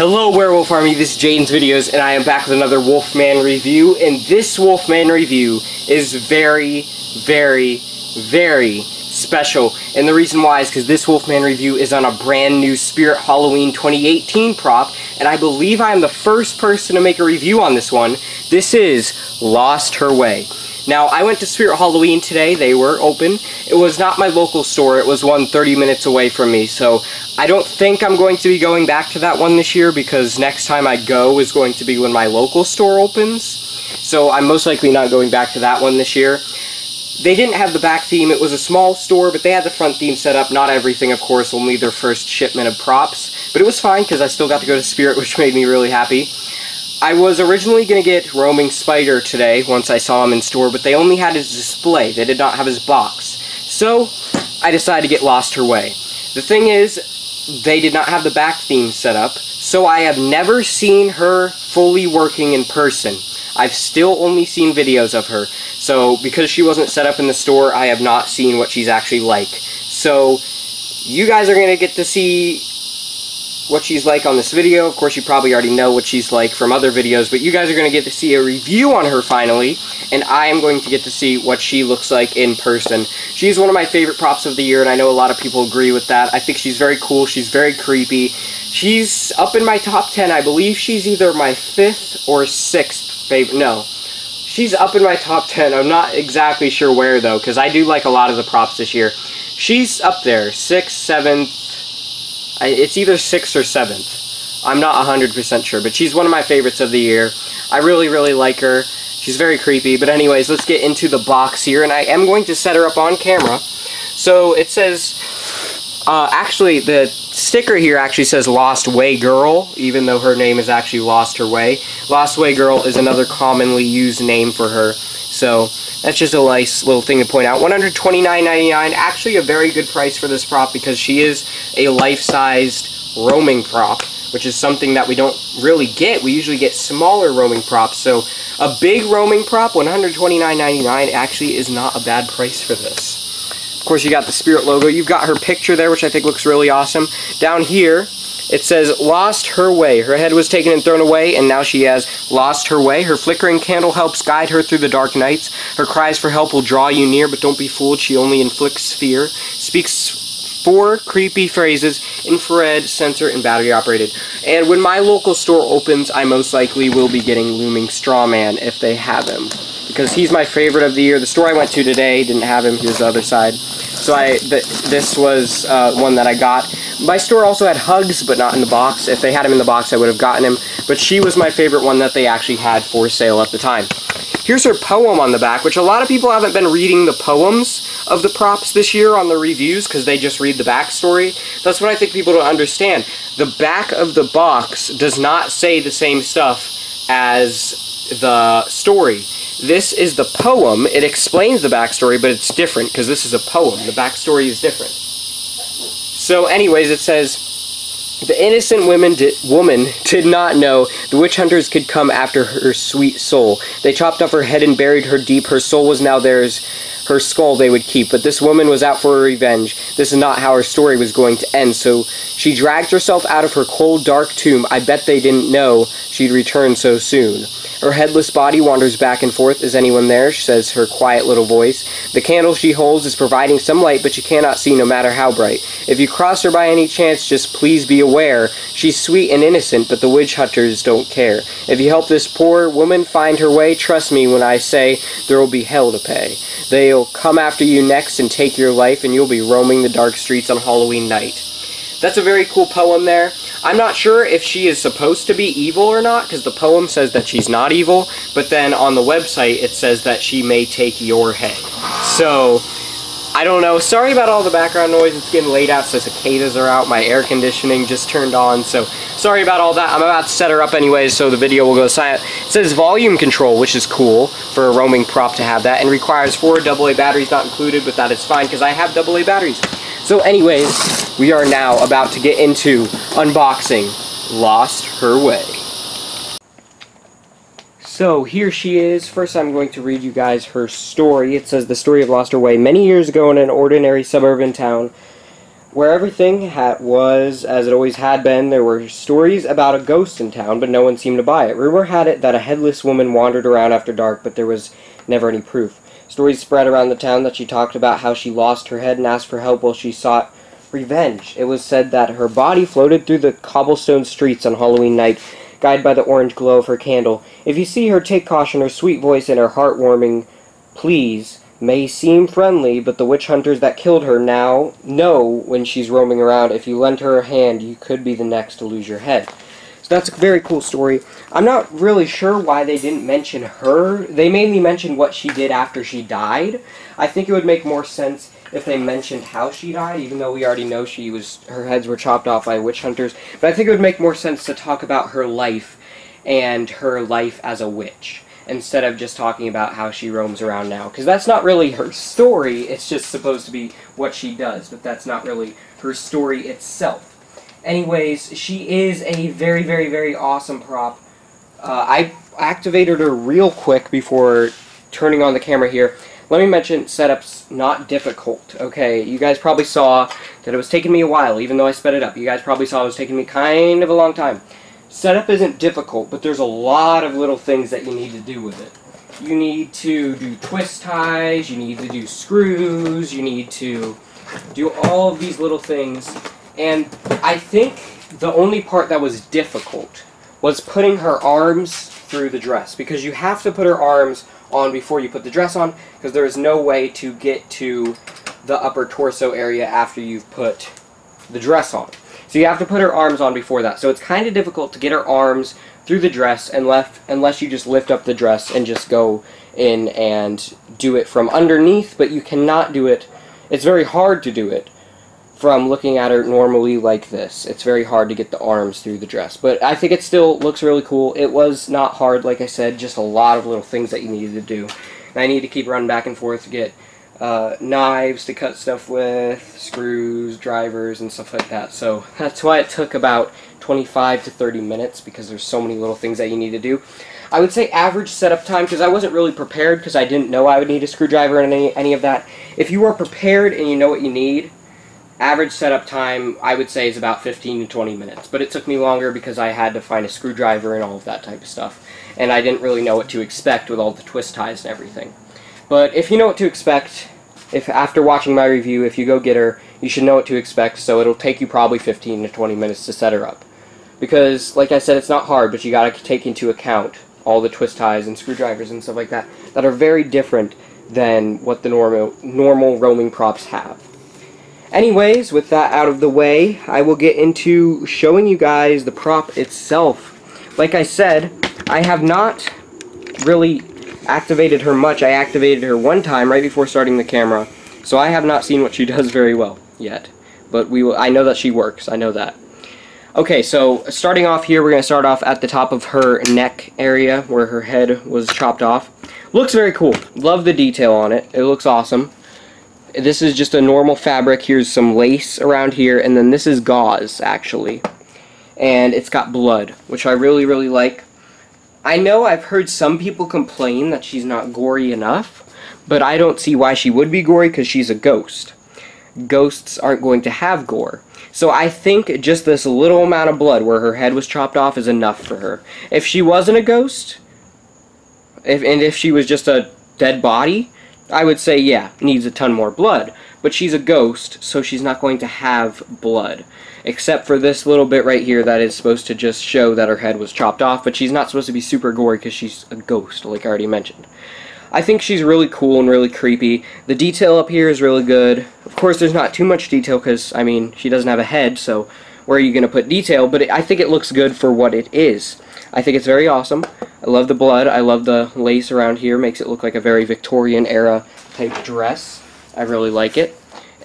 Hello Werewolf Army, this is Jaden's Videos, and I am back with another Wolfman review, and this Wolfman review is very special, and the reason why is because this Wolfman review is on a brand new Spirit Halloween 2018 prop, and I believe I am the first person to make a review on this one. This is Lost Her Way. Now, I went to Spirit Halloween today. They were open. It was not my local store. It was one 30 minutes away from me. So I don't think I'm going to be going back to that one this year because next time I go is going to be when my local store opens. So I'm most likely not going back to that one this year. They didn't have the back theme. It was a small store, but they had the front theme set up. Not everything, of course, only their first shipment of props. But it was fine because I still got to go to Spirit, which made me really happy. I was originally going to get Roaming Spider today, once I saw him in store, but they only had his display. They did not have his box. So, I decided to get Lost Her Way. The thing is, they did not have the back theme set up, so I have never seen her fully working in person. I've still only seen videos of her. So, because she wasn't set up in the store, I have not seen what she's actually like. So, you guys are going to get to see what she's like on this video. Of course, you probably already know what she's like from other videos, but you guys are going to get to see a review on her finally, and I am going to get to see what she looks like in person. She's one of my favorite props of the year, and I know a lot of people agree with that. I think she's very cool. She's very creepy. She's up in my top 10. I believe she's either my 5th or 6th favorite. No. She's up in my top 10. I'm not exactly sure where, though, because I do like a lot of the props this year. She's up there. 6th, 7th. It's either 6th or 7th. I'm not 100% sure, but she's one of my favorites of the year. I really like her. She's very creepy, but anyways, let's get into the box here, and I am going to set her up on camera. So it says, actually, the sticker here actually says Lost Way Girl, even though her name is actually Lost Her Way. Lost Way Girl is another commonly used name for her, so that's just a nice little thing to point out. $129.99, actually a very good price for this prop because she is a life-sized roaming prop, which is something that we don't really get. We usually get smaller roaming props, so a big roaming prop, $129.99, actually is not a bad price for this. Of course, you got the Spirit logo. You've got her picture there, which I think looks really awesome. Down here, it says, Lost Her Way. Her head was taken and thrown away, and now she has lost her way. Her flickering candle helps guide her through the dark nights. Her cries for help will draw you near, but don't be fooled. She only inflicts fear. Speaks 4 creepy phrases, infrared, sensor, and battery operated. And when my local store opens, I most likely will be getting Looming Strawman if they have him, because he's my favorite of the year. The store I went to today didn't have him. Here's the other side. So this was one that I got. My store also had Hugs, but not in the box. If they had him in the box, I would have gotten him. But she was my favorite one that they actually had for sale at the time. Here's her poem on the back, which a lot of people haven't been reading the poems of the props this year on the reviews because they just read the backstory. That's what I think people don't understand. The back of the box does not say the same stuff as the story. This is the poem. It explains the backstory, but it's different because this is a poem. The backstory is different. So anyways, it says, the innocent woman did not know the witch hunters could come after her sweet soul. They chopped off her head and buried her deep. Her soul was now theirs. Her skull they would keep, but this woman was out for revenge. This is not how her story was going to end, so she dragged herself out of her cold, dark tomb. I bet they didn't know she'd return so soon. Her headless body wanders back and forth. Is anyone there? Says her quiet little voice. The candle she holds is providing some light, but you cannot see no matter how bright. If you cross her by any chance, just please be aware. She's sweet and innocent, but the witch hunters don't care. If you help this poor woman find her way, trust me when I say there will be hell to pay. They'll come after you next and take your life, and you'll be roaming the dark streets on Halloween night. That's a very cool poem there. I'm not sure if she is supposed to be evil or not, because the poem says that she's not evil, but then on the website it says that she may take your head. So, I don't know. Sorry about all the background noise. It's getting late out, so cicadas are out. My air conditioning just turned on, so sorry about all that. I'm about to set her up anyways, so the video will go silent. It says volume control, which is cool for a roaming prop to have that, and requires 4 AA batteries, not included, but that is fine because I have AA batteries. So anyways, we are now about to get into unboxing Lost Her Way. So here she is. First I'm going to read you guys her story. It says, the story of Lost Her Way. Many years ago in an ordinary suburban town, Where everything was as it always had been, there were stories about a ghost in town, but no one seemed to buy it. Rumor had it that a headless woman wandered around after dark, but there was never any proof. Stories spread around the town that she talked about how she lost her head and asked for help while she sought revenge. It was said that her body floated through the cobblestone streets on Halloween night, guided by the orange glow of her candle. If you see her, take caution. Her sweet voice and her heartwarming pleas may seem friendly, but the witch hunters that killed her now know when she's roaming around. If you lend her a hand, you could be the next to lose your head. So that's a very cool story. I'm not really sure why they didn't mention her. They mainly mentioned what she did after she died. I think it would make more sense if they mentioned how she died, even though we already know her heads were chopped off by witch hunters. But I think it would make more sense to talk about her life and her life as a witch, instead of just talking about how she roams around now. Because that's not really her story, it's just supposed to be what she does, but that's not really her story itself. Anyways, she is a very, very, very awesome prop. I activated her real quick before turning on the camera here. Let me mention, setup's not difficult, okay? You guys probably saw that it was taking me a while, even though I sped it up. You guys probably saw it was taking me kind of a long time. Setup isn't difficult, but there's a lot of little things that you need to do with it. You need to do twist ties, you need to do screws, you need to do all of these little things. And I think the only part that was difficult was putting her arms through the dress, because you have to put her arms on before you put the dress on, because there is no way to get to the upper torso area after you've put the dress on. So you have to put her arms on before that. So it's kind of difficult to get her arms through the dress unless you just lift up the dress and just go in and do it from underneath, but you cannot do it. It's very hard to do it from looking at her normally like this. It's very hard to get the arms through the dress, but I think it still looks really cool. It was not hard, like I said, just a lot of little things that you needed to do. And I need to keep running back and forth to get knives to cut stuff with, screws, drivers, and stuff like that. So that's why it took about 25 to 30 minutes, because there's so many little things that you need to do. I would say average setup time, because I wasn't really prepared, because I didn't know I would need a screwdriver and any of that. If you are prepared and you know what you need, average setup time, I would say, is about 15 to 20 minutes. But it took me longer because I had to find a screwdriver and all of that type of stuff. And I didn't really know what to expect with all the twist ties and everything. But if you know what to expect, if after watching my review, if you go get her, you should know what to expect, so it'll take you probably 15 to 20 minutes to set her up. Because, like I said, it's not hard, but you gotta take into account all the twist ties and screwdrivers and stuff like that that are very different than what the normal roaming props have. Anyways, with that out of the way, I will get into showing you guys the prop itself. Like I said, I have not really activated her much. I activated her one time right before starting the camera, so I have not seen what she does very well yet. But I know that she works, I know that. Okay, so starting off here, we're going to start off at the top of her neck area where her head was chopped off. Looks very cool. Love the detail on it. It looks awesome. This is just a normal fabric. Here's some lace around here, and then this is gauze, actually. And it's got blood, which I really, really like. I know I've heard some people complain that she's not gory enough, but I don't see why she would be gory, because she's a ghost. Ghosts aren't going to have gore. So I think just this little amount of blood where her head was chopped off is enough for her. If she wasn't a ghost, if she was just a dead body, I would say, yeah, needs a ton more blood. But she's a ghost, so she's not going to have blood. Except for this little bit right here that is supposed to just show that her head was chopped off, but she's not supposed to be super gory because she's a ghost, like I already mentioned. I think she's really cool and really creepy. The detail up here is really good. Of course, there's not too much detail because, I mean, she doesn't have a head, so where are you going to put detail? But I think it looks good for what it is. I think it's very awesome. I love the blood. I love the lace around here. Makes it look like a very Victorian era type dress. I really like it.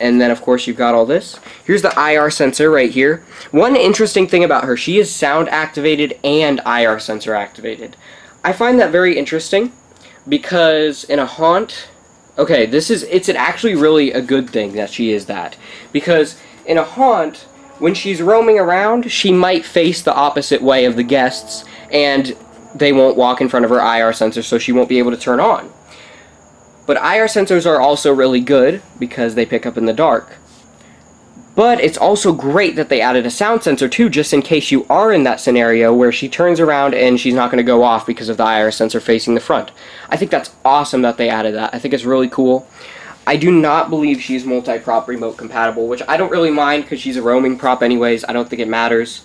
And then, of course, you've got all this. Here's the IR sensor right here. One interesting thing about her, she is sound activated and IR sensor activated. I find that very interesting because in a haunt, okay, it's actually really a good thing that she is that. Because in a haunt, when she's roaming around, she might face the opposite way of the guests, and they won't walk in front of her IR sensor, so she won't be able to turn on. But IR sensors are also really good because they pick up in the dark. But it's also great that they added a sound sensor too, just in case you are in that scenario where she turns around and she's not going to go off because of the IR sensor facing the front. I think that's awesome that they added that. I think it's really cool. I do not believe she's multi-prop remote compatible, which I don't really mind because she's a roaming prop anyways. I don't think it matters.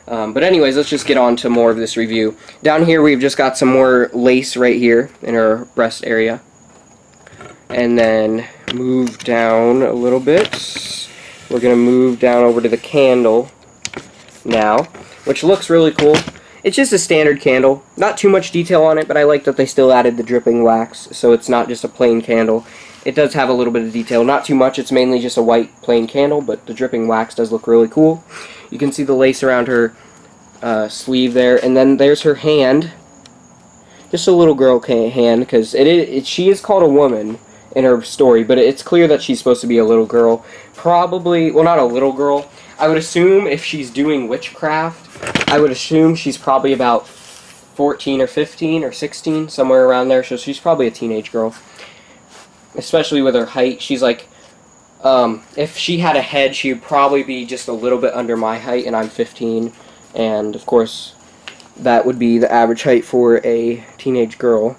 But anyways, let's just get on to more of this review. Down here we've just got some more lace right here in her breast area. And then move down a little bit. We're going to move down over to the candle now, which looks really cool. It's just a standard candle. Not too much detail on it, but I like that they still added the dripping wax, so it's not just a plain candle. It does have a little bit of detail. Not too much, it's mainly just a white plain candle, but the dripping wax does look really cool. You can see the lace around her sleeve there, and then there's her hand. Just a little girl hand, because she is called a woman in her story, but it's clear that she's supposed to be a little girl. Probably, well, not a little girl. I would assume if she's doing witchcraft, I would assume she's probably about 14 or 15 or 16, somewhere around there, so she's probably a teenage girl. Especially with her height, she's like, if she had a head, she would probably be just a little bit under my height, and I'm 15, and of course, that would be the average height for a teenage girl.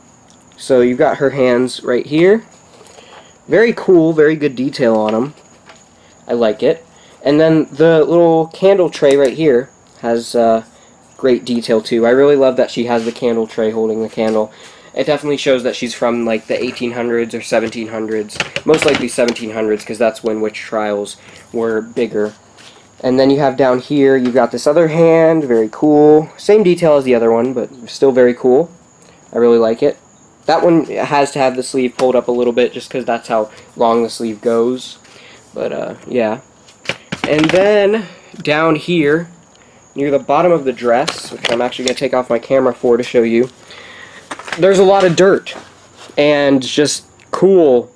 So you've got her hands right here. Very cool, very good detail on them. I like it. And then the little candle tray right here has great detail too. I really love that she has the candle tray holding the candle. It definitely shows that she's from like the 1800s or 1700s. Most likely 1700s, because that's when witch trials were bigger. And then you have down here, you've got this other hand, very cool. Same detail as the other one, but still very cool. I really like it. That one has to have the sleeve pulled up a little bit just because that's how long the sleeve goes. But, yeah. And then, down here, near the bottom of the dress, which I'm actually going to take off my camera for to show you, there's a lot of dirt and just cool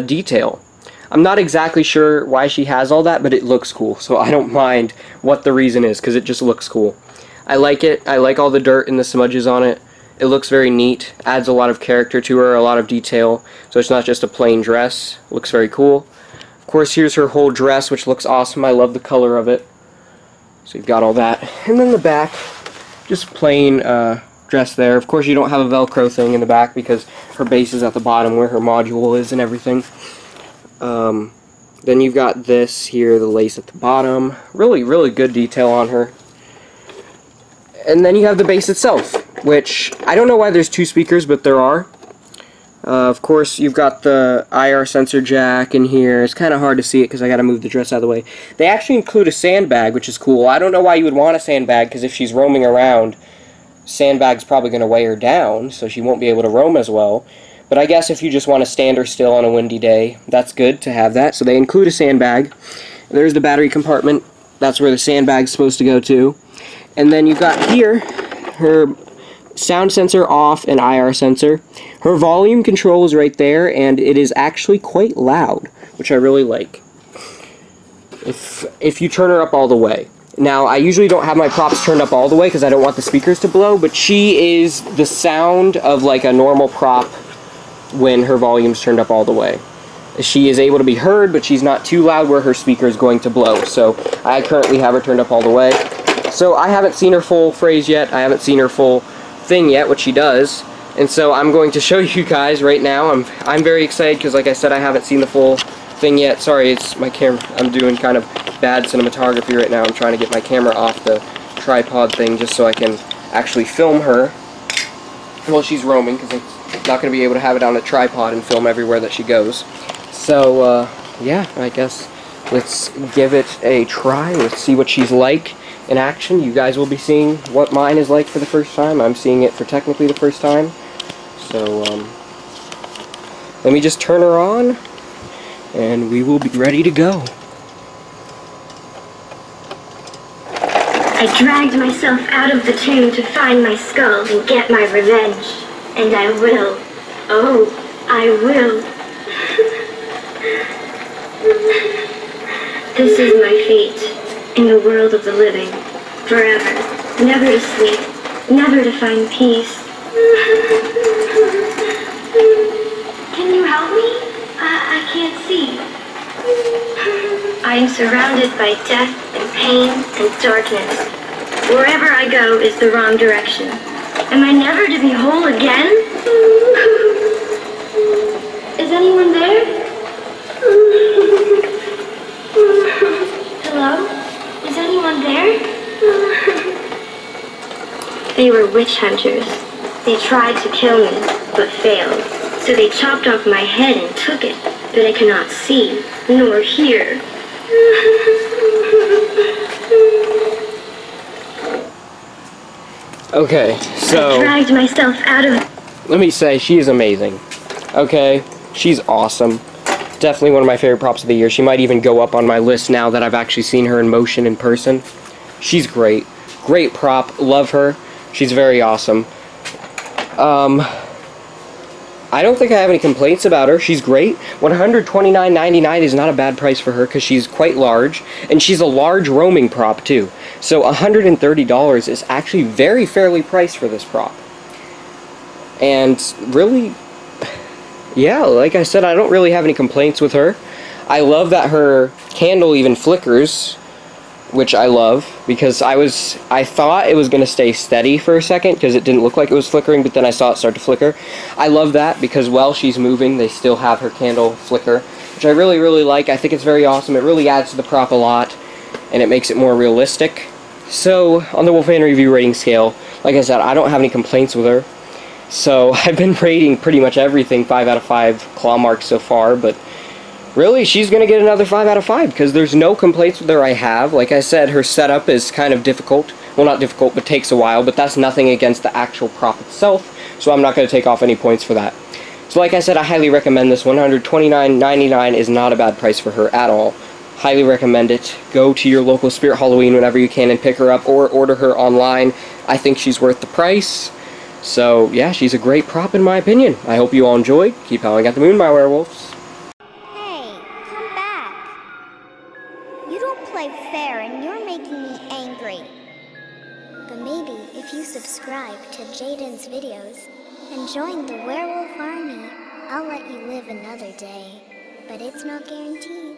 detail. I'm not exactly sure why she has all that, but it looks cool, so I don't mind what the reason is, because it just looks cool. I like it. I like all the dirt and the smudges on it. It looks very neat, adds a lot of character to her, a lot of detail, so it's not just a plain dress. Looks very cool. Of course, here's her whole dress, which looks awesome. I love the color of it. So you've got all that. And then the back, just plain dress there. Of course, you don't have a Velcro thing in the back because her base is at the bottom where her module is and everything. Then you've got this here, the lace at the bottom. Really, really good detail on her. And then you have the base itself, which I don't know why there's two speakers, but there are. Of course, you've got the IR sensor jack in here. It's kind of hard to see it because I got to move the dress out of the way. They actually include a sandbag, which is cool. I don't know why you would want a sandbag, because if she's roaming around, sandbag's probably going to weigh her down, so she won't be able to roam as well. But I guess if you just want to stand her still on a windy day, that's good to have that. So they include a sandbag. There's the battery compartment. That's where the sandbag's supposed to go to. And then you've got here her sound sensor off and IR sensor. Her volume control is right there, and it is actually quite loud, which I really like. If you turn her up all the way. Now, I usually don't have my props turned up all the way because I don't want the speakers to blow, but she is the sound of like a normal prop when her volume's turned up all the way. She is able to be heard, but she's not too loud where her speaker is going to blow. So I currently have her turned up all the way. So I haven't seen her full phrase yet. I haven't seen her full thing yet, what she does. And so I'm going to show you guys right now. I'm very excited because, like I said, I haven't seen the full thing yet. Sorry, it's my camera. I'm doing kind of bad cinematography right now. I'm trying to get my camera off the tripod thing just so I can actually film her while she's roaming, because I'm not going to be able to have it on a tripod and film everywhere that she goes. So, yeah, I guess let's give it a try. Let's see what she's like in action. You guys will be seeing what mine is like for the first time. I'm seeing it for technically the first time. So, let me just turn her on, and we will be ready to go. I dragged myself out of the tomb to find my skull and get my revenge. And I will. Oh, I will. This is my fate in the world of the living. Forever. Never to sleep. Never to find peace. Can you help me? I can't see. I am surrounded by death and pain and darkness. Wherever I go is the wrong direction. Am I never to be whole again? Is anyone there? Hello? Is anyone there? They were witch hunters. They tried to kill me, but failed. So they chopped off my head and took it, but I cannot see, nor hear. Okay, so... I dragged myself out of... Let me say, she is amazing. Okay? She's awesome. Definitely one of my favorite props of the year. She might even go up on my list now that I've actually seen her in motion in person. She's great. Great prop. Love her. She's very awesome. I don't think I have any complaints about her. She's great. $129.99 is not a bad price for her because she's quite large, and she's a large roaming prop too. So $130 is actually very fairly priced for this prop. And really, yeah, like I said, I don't really have any complaints with her. I love that her candle even flickers, which I love, because I thought it was going to stay steady for a second because it didn't look like it was flickering, but then I saw it start to flicker. I love that because while she's moving, they still have her candle flicker, which I really, really like. I think it's very awesome. It really adds to the prop a lot, and it makes it more realistic. So, on the Wolfman review rating scale, like I said, I don't have any complaints with her. So, I've been rating pretty much everything 5 out of 5 claw marks so far, but really, she's going to get another 5 out of 5 because there's no complaints with her I have. Like I said, her setup is kind of difficult. Well, not difficult, but takes a while, but that's nothing against the actual prop itself, so I'm not going to take off any points for that. So like I said, I highly recommend this. $129.99 is not a bad price for her at all. Highly recommend it. Go to your local Spirit Halloween whenever you can and pick her up, or order her online. I think she's worth the price. So, yeah, she's a great prop in my opinion. I hope you all enjoyed. Keep howling at the moon, my werewolves. You don't play fair and you're making me angry. But maybe if you subscribe to Jaden's videos and join the werewolf army, I'll let you live another day. But it's not guaranteed.